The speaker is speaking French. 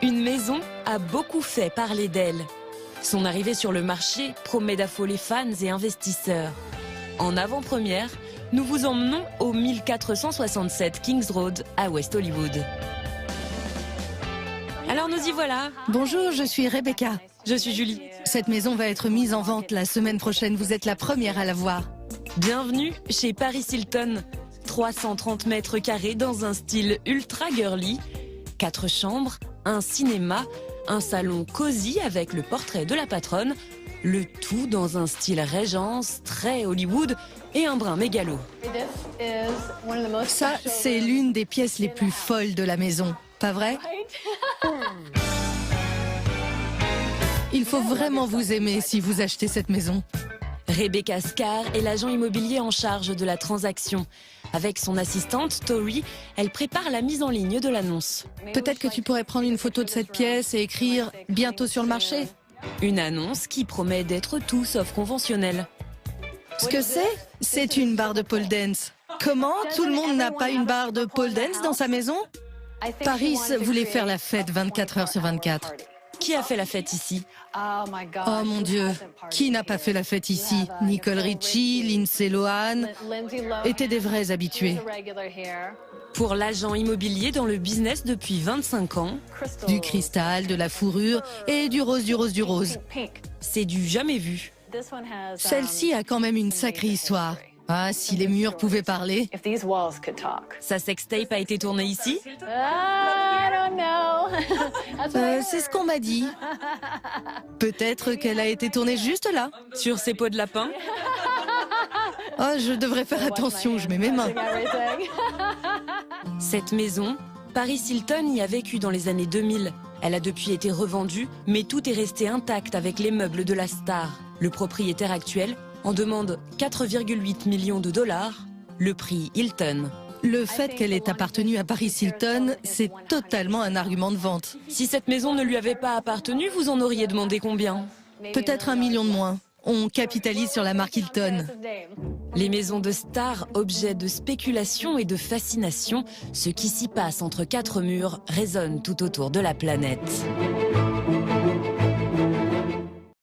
Une maison a beaucoup fait parler d'elle. Son arrivée sur le marché promet d'affoler fans et investisseurs. En avant-première, nous vous emmenons au 1467 Kings Road à West Hollywood. Alors nous y voilà. Bonjour, je suis Rebecca. Je suis Julie. Cette maison va être mise en vente la semaine prochaine. Vous êtes la première à la voir. Bienvenue chez Paris Hilton. 330 mètres carrés dans un style ultra girly. 4 chambres, un cinéma, un salon cosy avec le portrait de la patronne. Le tout dans un style Régence, très Hollywood et un brin mégalo. Ça, c'est l'une des pièces les plus folles de la maison. Pas vrai? Il faut vraiment vous aimer si vous achetez cette maison. Rebecca Scar est l'agent immobilier en charge de la transaction. Avec son assistante, Tori, elle prépare la mise en ligne de l'annonce. Peut-être que tu pourrais prendre une photo de cette pièce et écrire « Bientôt sur le marché ». Une annonce qui promet d'être tout sauf conventionnelle. Ce que c'est une barre de pole dance. Comment tout le monde n'a pas une barre de pole dance dans sa maison? Paris voulait faire la fête 24 heures sur 24. Qui a fait la fête ici? Oh mon Dieu, qui n'a pas fait la fête ici? Nicole Richie, Lindsay Lohan étaient des vrais habitués. Pour l'agent immobilier dans le business depuis 25 ans, Du cristal, de la fourrure et du rose, du rose, du rose. c'est du jamais vu. Celle-ci a quand même une sacrée histoire. Ah, si les murs pouvaient parler. Sa sextape a été tournée ici? C'est ce qu'on m'a dit. Peut-être qu'elle a été tournée juste là. Sur ses pots de lapin? Oh, je devrais faire attention, je mets mes mains. Cette maison, Paris Hilton y a vécu dans les années 2000. Elle a depuis été revendue, mais tout est resté intact avec les meubles de la star. Le propriétaire actuel en demande 4,8 millions de dollars, le prix Hilton. Le fait qu'elle ait appartenu à Paris Hilton, c'est totalement un argument de vente. Si cette maison ne lui avait pas appartenu, vous en auriez demandé combien? Peut-être 1 million de moins. On capitalise sur la marque Hilton. Les maisons de stars, objets de spéculation et de fascination, ce qui s'y passe entre 4 murs résonne tout autour de la planète.